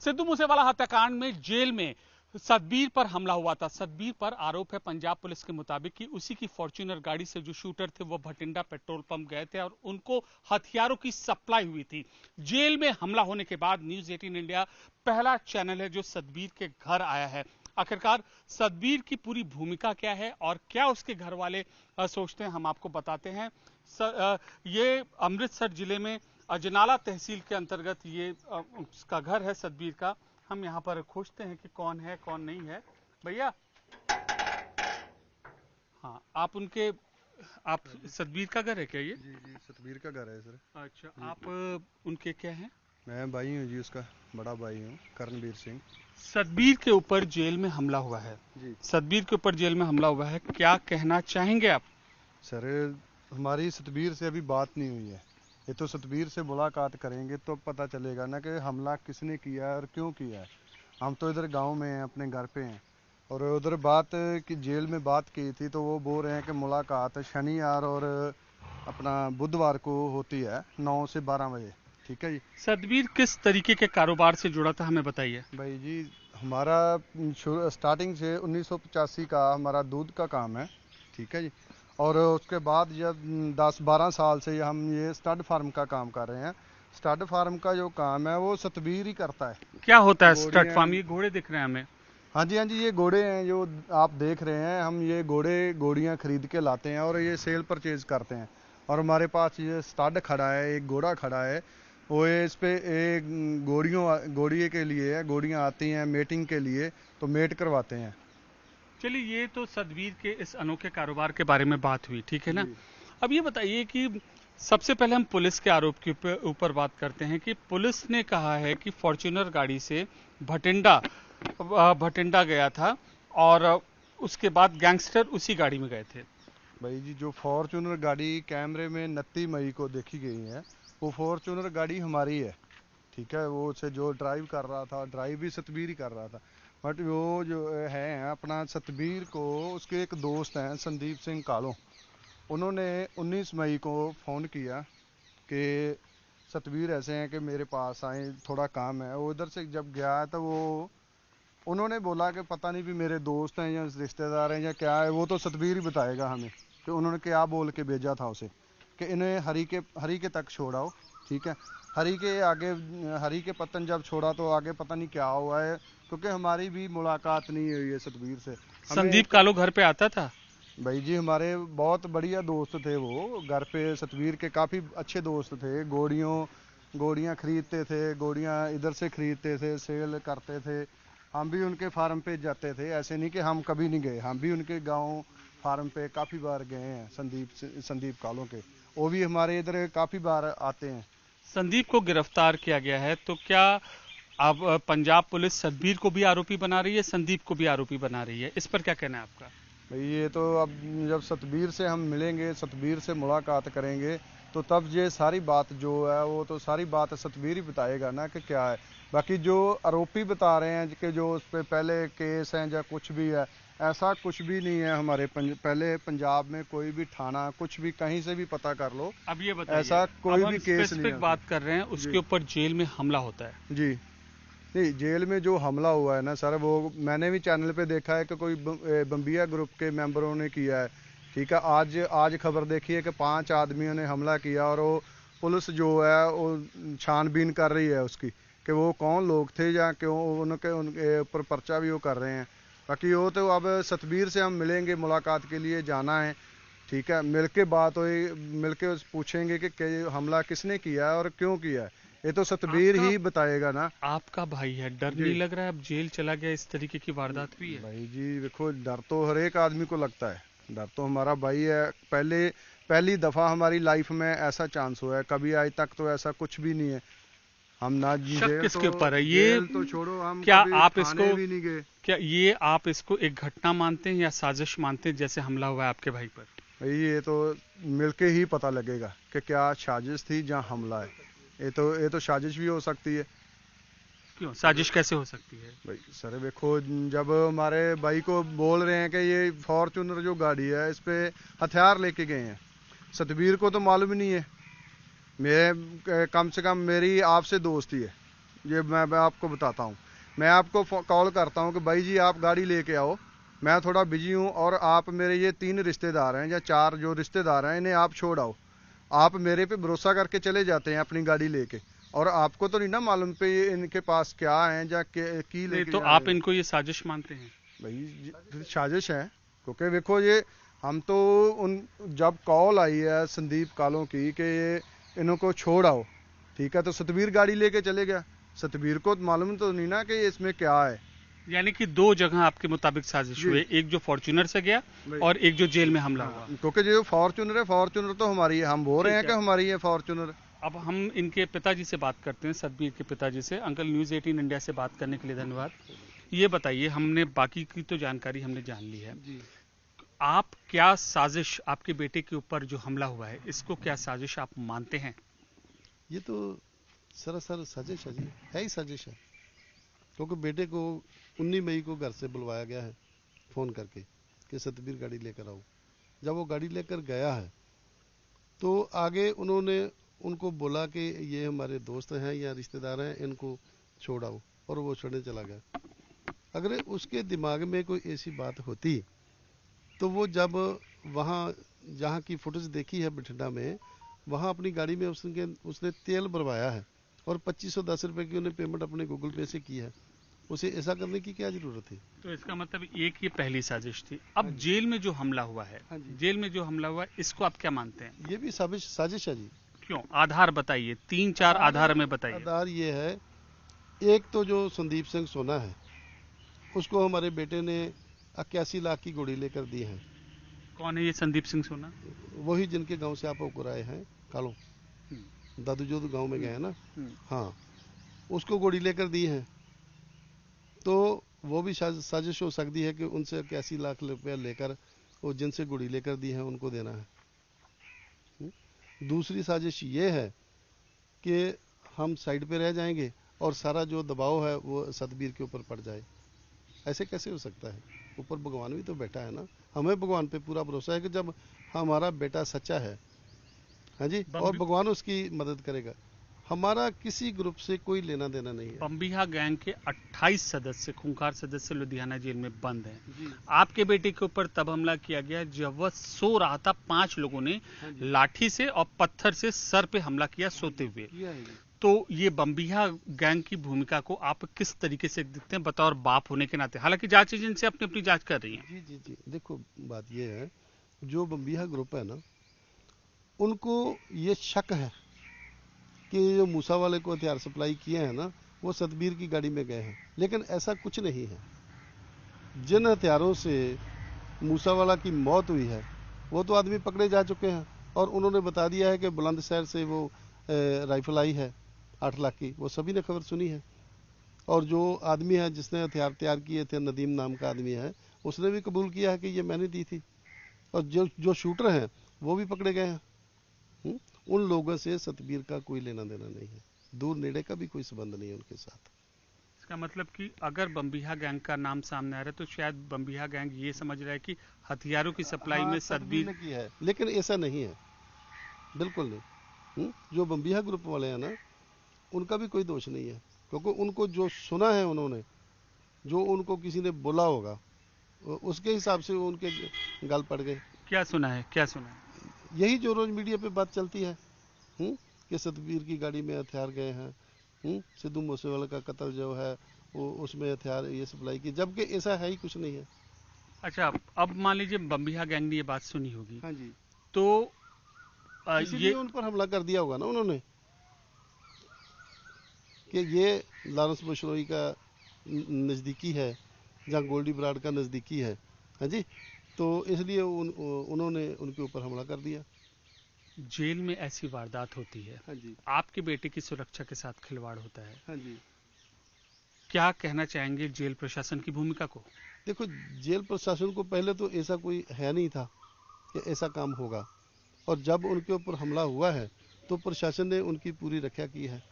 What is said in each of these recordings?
सिद्धू मूसेवाला हत्याकांड में जेल में सतबीर पर हमला हुआ था। सतबीर पर आरोप है पंजाब पुलिस के मुताबिक कि उसी की फॉर्च्यूनर गाड़ी से जो शूटर थे वो भटिंडा पेट्रोल पंप गए थे और उनको हथियारों की सप्लाई हुई थी। जेल में हमला होने के बाद न्यूज 18 इंडिया पहला चैनल है जो सतबीर के घर आया है। आखिरकार सतबीर की पूरी भूमिका क्या है और क्या उसके घर वाले सोचते हैं, हम आपको बताते हैं। ये अमृतसर जिले में अजनाला तहसील के अंतर्गत ये उसका घर है सतबीर का। हम यहाँ पर खोजते हैं कि कौन है कौन नहीं है। भैया, हाँ, आप सतबीर का घर है क्या ये? जी जी, सतबीर का घर है सर। अच्छा, आप उनके क्या हैं? मैं भाई हूँ जी, उसका बड़ा भाई हूँ, कर्णवीर सिंह। सतबीर के ऊपर जेल में हमला हुआ है। जी सतबीर के ऊपर जेल में हमला हुआ है, क्या कहना चाहेंगे आप? सर, हमारी सतबीर से अभी बात नहीं हुई है। ये तो सतबीर से मुलाकात करेंगे तो पता चलेगा ना कि हमला किसने किया है और क्यों किया है। हम तो इधर गांव में हैं, अपने घर पे हैं, और उधर बात की जेल में बात की थी तो वो बोल रहे हैं कि मुलाकात शनिवार और अपना बुधवार को होती है 9 से 12 बजे। ठीक है जी। सतबीर किस तरीके के कारोबार से जुड़ा था, हमें बताइए। भाई जी, हमारा स्टार्टिंग से 1985 का हमारा दूध का काम है। ठीक है जी। और उसके बाद जब 10-12 साल से हम ये स्टड फार्म का काम कर रहे हैं। स्टड फार्म का जो काम है वो सतबीर ही करता है। क्या होता है स्टड घोड़ियाँ, फार्म? ये घोड़े दिख रहे हैं हमें। हाँ जी हाँ जी, ये घोड़े हैं जो आप देख रहे हैं। हम ये घोड़ियाँ खरीद के लाते हैं और ये सेल परचेज करते हैं। और हमारे पास ये स्टड खड़ा है, एक घोड़ा खड़ा है। वो ये इस पे एक घोड़िए के लिए है, घोड़ियाँ आती हैं मेटिंग के लिए, तो मेट करवाते हैं। चलिए, ये तो सतबीर के इस अनोखे कारोबार के बारे में बात हुई, ठीक है ना। जी अब ये बताइए कि सबसे पहले हम पुलिस के आरोप के ऊपर बात करते हैं कि पुलिस ने कहा है कि फॉर्च्यूनर गाड़ी से भटिंडा भटिंडा गया था और उसके बाद गैंगस्टर उसी गाड़ी में गए थे। भाई जी, जो फॉर्चूनर गाड़ी कैमरे में 29 मई को देखी गई है, वो फॉर्चूनर गाड़ी हमारी है। ठीक है, वो उसे जो ड्राइव कर रहा था, ड्राइव भी सतबीर ही कर रहा था। बट वो जो है अपना सतबीर को, उसके एक दोस्त हैं संदीप सिंह कालो, उन्होंने 19 मई को फ़ोन किया कि सतबीर ऐसे हैं कि मेरे पास आए, थोड़ा काम है। वो उधर से जब गया तो वो उन्होंने बोला कि पता नहीं भी मेरे दोस्त हैं या रिश्तेदार हैं या क्या है, वो तो सतबीर ही बताएगा हमें कि उन्होंने क्या बोल के भेजा था उसे कि इन्हें हरी के तक छोड़ाओ। ठीक है, हरी के आगे, हरी के पत्तन जब छोड़ा तो आगे पता नहीं क्या हुआ है, क्योंकि हमारी भी मुलाकात नहीं हुई है सतबीर से। हमें संदीप तो कालो घर पे आता था? भाई जी, हमारे बहुत बढ़िया दोस्त थे वो। घर पे सतबीर के काफ़ी अच्छे दोस्त थे। घोड़ियाँ खरीदते थे, घोड़ियाँ इधर से खरीदते थे, सेल करते थे। हम भी उनके फार्म पे जाते थे, ऐसे नहीं कि हम कभी नहीं गए। हम भी उनके गांव फार्म पे काफ़ी बार गए हैं। संदीप कालों के, वो भी हमारे इधर काफ़ी बार आते हैं। संदीप को गिरफ्तार किया गया है, तो क्या अब पंजाब पुलिस सतबीर को भी आरोपी बना रही है, संदीप को भी आरोपी बना रही है? इस पर क्या कहना है आपका? भाई ये तो अब जब सतबीर से हम मिलेंगे, सतबीर से मुलाकात करेंगे, तो तब ये सारी बात जो है वो तो सारी बात सतबीर ही बताएगा ना कि क्या है। बाकी जो आरोपी बता रहे हैं कि जो उस पर पहले केस हैं या कुछ भी है, ऐसा कुछ भी नहीं है। हमारे पहले पंजाब में कोई भी थाना, कुछ भी कहीं से भी पता कर लो, अब ये बताइए, ऐसा अब कोई हम भी केस नहीं स्पेसिफिक है बात कर रहे हैं, उसमें। उसके जी ऊपर जेल में हमला होता है। जी। नहीं, जेल में जो हमला हुआ है ना सर, वो मैंने भी चैनल पे देखा है कि कोई बम्बिया ग्रुप के मेंबरों ने किया है। ठीक है, आज खबर देखी है कि 5 आदमियों ने हमला किया, और वो पुलिस जो है वो छानबीन कर रही है उसकी कि वो कौन लोग थे या क्यों उनके ऊपर पर्चा भी वो कर रहे हैं। बाकी वो तो अब सतबीर से हम मिलेंगे, मुलाकात के लिए जाना है। ठीक है, मिलके बात हुई, मिलके पूछेंगे कि हमला किसने किया है और क्यों किया है। ये तो सतबीर आपका ही बताएगा ना। आपका भाई है, डर जी नहीं लग रहा है? अब जेल चला गया, इस तरीके की वारदात हुई है। भाई जी, देखो, डर तो हर एक आदमी को लगता है। डर तो हमारा भाई है। पहली दफा हमारी लाइफ में ऐसा चांस हुआ है, कभी आज तक तो ऐसा कुछ भी नहीं है। हम ना शक किसके ऊपर है ये? जेल तो छोड़ो, हम क्या कभी आप इसको थाने भी नहीं गए। क्या ये आप इसको एक घटना मानते हैं या साजिश मानते हैं, जैसे हमला हुआ है आपके भाई पर? भाई ये तो मिलके ही पता लगेगा कि क्या साजिश थी या हमला है। ये तो साजिश भी हो सकती है। क्यों साजिश कैसे हो सकती है? भाई सर देखो, जब हमारे भाई को बोल रहे हैं कि ये फॉर्चूनर जो गाड़ी है इस पे हथियार लेके गए हैं, सतबीर को तो मालूम ही नहीं है। मैं कम से कम मेरी आपसे दोस्ती है, ये मैं आपको बताता हूँ। मैं आपको कॉल करता हूँ कि भाई जी आप गाड़ी लेके आओ, मैं थोड़ा बिजी हूँ, और आप मेरे ये 3 रिश्तेदार हैं या 4 जो रिश्तेदार हैं, इन्हें आप छोड़ आओ। आप मेरे पे भरोसा करके चले जाते हैं अपनी गाड़ी लेके, और आपको तो नहीं ना मालूम पे ये इनके पास क्या है या की नहीं लेके तो जा रहे आप हो। इनको ये साजिश मानते हैं? भाई साजिश है, क्योंकि देखो ये हम तो उन जब कॉल आई है संदीप कालों की कि ये इनको छोड़ आओ, ठीक है, तो सतबीर गाड़ी लेके चले गया। सतबीर को मालूम तो नहीं ना कि इसमें क्या है। यानी कि 2 जगह आपके मुताबिक साजिश जी हुए, एक जो फॉर्च्यूनर से गया भाई। और एक जो जेल में हमला हुआ। हाँ, क्योंकि जो फॉर्च्यूनर है, फॉर्च्यूनर तो हमारी है, हम बोल रहे ठीक हैं कि है, हमारी है फॉर्च्यूनर। अब हम इनके पिताजी से बात करते हैं, सतबीर के पिताजी से। अंकल, न्यूज़ 18 इंडिया से बात करने के लिए धन्यवाद। ये बताइए, हमने बाकी की तो जानकारी हमने जान ली है, जी। आप क्या साजिश, आपके बेटे के ऊपर जो हमला हुआ है, इसको क्या साजिश आप मानते हैं? ये तो सरासर साजिश है जी, है ही साजिश है। क्योंकि बेटे को 19 मई को घर से बुलवाया गया है फ़ोन करके कि सतबीर गाड़ी लेकर आओ। जब वो गाड़ी लेकर गया है तो आगे उन्होंने उनको बोला कि ये हमारे दोस्त हैं या रिश्तेदार हैं, इनको छोड़ आओ, और वो छोड़ने चला गया। अगर उसके दिमाग में कोई ऐसी बात होती तो वो जब वहाँ जहाँ की फुटेज देखी है बठिंडा में, वहाँ अपनी गाड़ी में उसने तेल भरवाया है और 2510 रुपये की उन्हें पेमेंट अपने गूगल पे से की है। उसे ऐसा करने की क्या जरूरत थी? तो इसका मतलब एक ये पहली साजिश थी। अब जेल में जो हमला हुआ है, हाँ जी। जेल में जो हमला हुआ है, इसको आप क्या मानते हैं? ये भी साजिश है जी। क्यों? आधार बताइए, 3-4 आधार में बताइए। आधार ये है, एक तो जो संदीप सिंह सोना है उसको हमारे बेटे ने 81 लाख की गोली लेकर दी है। कौन है ये संदीप सिंह सोना? वही जिनके गांव से आप होकर आए हैं, कालो दादूजोद गांव में गए हैं ना। हाँ, उसको गोली लेकर दी है। तो वो भी साजिश हो सकती है कि उनसे 81 लाख रुपया लेकर वो जिनसे गोली लेकर दी है उनको देना है। दूसरी साजिश ये है कि हम साइड पे रह जाएंगे और सारा जो दबाव है वो सतबीर के ऊपर पड़ जाए। ऐसे कैसे हो सकता है? ऊपर भगवान भी तो बैठा है ना। हमें भगवान पे पूरा भरोसा है कि जब हमारा बेटा सच्चा है, हाँ जी, और भगवान उसकी मदद करेगा। हमारा किसी ग्रुप से कोई लेना देना नहीं है। बम्बिहा गैंग के 28 सदस्य, खूंखार सदस्य लुधियाना जेल में बंद हैं। आपके बेटे के ऊपर तब हमला किया गया जब वह सो रहा था। 5 लोगों ने लाठी से और पत्थर से सर पे हमला किया सोते हुए। तो ये बम्बिहा गैंग की भूमिका को आप किस तरीके से देखते हैं बतौर बाप होने के नाते? हालांकि जांच एजेंसी अपनी अपनी जांच कर रही है। जी जी जी, देखो बात ये है, जो बम्बिहा ग्रुप है ना, उनको ये शक है कि जो मूसा वाले को हथियार सप्लाई किए हैं ना, वो सतबीर की गाड़ी में गए हैं। लेकिन ऐसा कुछ नहीं है। जिन हथियारों से मूसा वाला की मौत हुई है वो तो आदमी पकड़े जा चुके हैं, और उन्होंने बता दिया है कि बुलंदशहर से वो राइफल आई है 8 लाख की। वो सभी ने खबर सुनी है। और जो आदमी है जिसने हथियार तैयार किए थे, नदीम नाम का आदमी है, उसने भी कबूल किया है कि ये मैंने दी थी। और जो शूटर हैं वो भी पकड़े गए हैं। उन लोगों से सतबीर का कोई लेना देना नहीं है, दूर नेड़े का भी कोई संबंध नहीं है उनके साथ। इसका मतलब कि अगर बम्बिहा गैंग का नाम सामने आ रहा है तो शायद बम्बिहा गैंग ये समझ रहा है कि हथियारों की सप्लाई में सतबीर ने की है, लेकिन ऐसा नहीं है, बिल्कुल नहीं। जो बम्बिहा ग्रुप वाले हैं ना, उनका भी कोई दोष नहीं है, क्योंकि उनको जो सुना है, उन्होंने जो उनको किसी ने बोला होगा उसके हिसाब से वो उनके गाल पड़ गए। क्या सुना है, क्या सुना है? यही जो रोज मीडिया पे बात चलती है कि सतबीर की गाड़ी में हथियार गए हैं, सिद्धू मूसेवाला का कत्ल जो है वो उसमें हथियार ये सप्लाई की, जबकि ऐसा है ही कुछ नहीं है। अच्छा, अब मान लीजिए बम्बिहा गैंग ने ये बात सुनी होगी, हाँ जी, तो इसीलिए उन पर हमला कर दिया होगा ना उन्होंने, कि ये लॉरेंस बिश्नोई का नज़दीकी है जहाँ गोल्डी बराड़ का नज़दीकी है। हाँ जी, तो इसलिए उन्होंने उनके ऊपर हमला कर दिया। जेल में ऐसी वारदात होती है, हाँ जी, आपके बेटे की सुरक्षा के साथ खिलवाड़ होता है, हाँ जी। क्या कहना चाहेंगे जेल प्रशासन की भूमिका को? देखो, जेल प्रशासन को पहले तो ऐसा कोई है नहीं था कि ऐसा काम होगा, और जब उनके ऊपर हमला हुआ है तो प्रशासन ने उनकी पूरी रक्षा की है।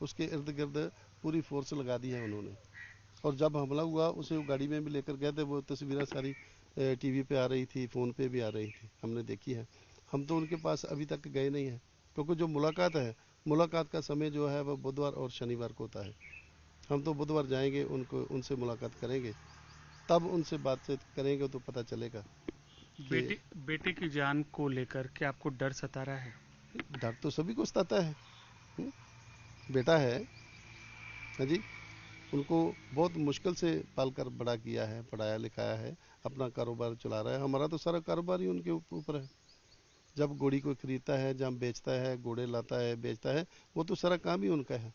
उसके इर्द गिर्द पूरी फोर्स लगा दी है उन्होंने। और जब हमला हुआ उसे वो गाड़ी में भी लेकर गए थे, वो तस्वीरें सारी टीवी पे आ रही थी, फ़ोन पे भी आ रही थी, हमने देखी है। हम तो उनके पास अभी तक गए नहीं हैं, क्योंकि जो मुलाकात है मुलाकात का समय जो है वो बुधवार और शनिवार को होता है। हम तो बुधवार जाएंगे, उनसे मुलाकात करेंगे, तब उनसे बातचीत करेंगे तो पता चलेगा कि बेटे की जान को लेकर क्या आपको डर सता रहा है? डर तो सभी को सताता है। हम्म, बेटा है, हाँ जी, उनको बहुत मुश्किल से पालकर बड़ा किया है, पढ़ाया लिखाया है, अपना कारोबार चला रहा है। हमारा तो सारा कारोबार ही उनके ऊपर है। जब घोड़ी कोई खरीदता है, जब बेचता है, घोड़े लाता है, बेचता है, वो तो सारा काम ही उनका है।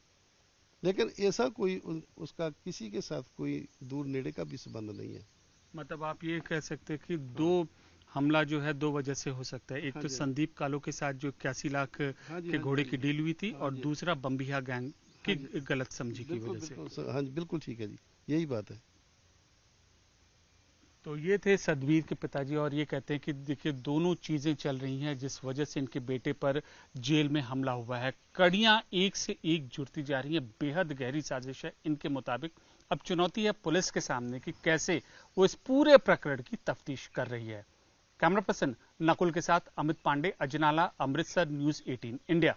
लेकिन ऐसा कोई उसका किसी के साथ कोई दूर नेड़े का भी संबंध नहीं है। मतलब आप ये कह सकते हैं कि दो हमला जो है दो वजह से हो सकता है। एक हाँ तो जी, संदीप कालो के साथ जो 81 लाख हाँ जी, के हाँ घोड़े जी, की डील हुई थी, हाँ और जी, दूसरा बम्बिहा गैंग की हाँ जी, गलत समझी की बिल्कुल वजह से। बिल्कुल हाँ जी, बिल्कुल ठीक है जी, यही बात है। तो ये थे सतबीर के पिताजी, और ये कहते हैं कि देखिए दोनों चीजें चल रही हैं जिस वजह से इनके बेटे पर जेल में हमला हुआ है। कड़ियां एक से एक जुड़ती जा रही हैं, बेहद गहरी साजिश है इनके मुताबिक। अब चुनौती है पुलिस के सामने कि कैसे वो इस पूरे प्रकरण की तफ्तीश कर रही है। कैमरा पर्सन नकुल के साथ अमित पांडे, अजनाला, अमृतसर, न्यूज 18 इंडिया।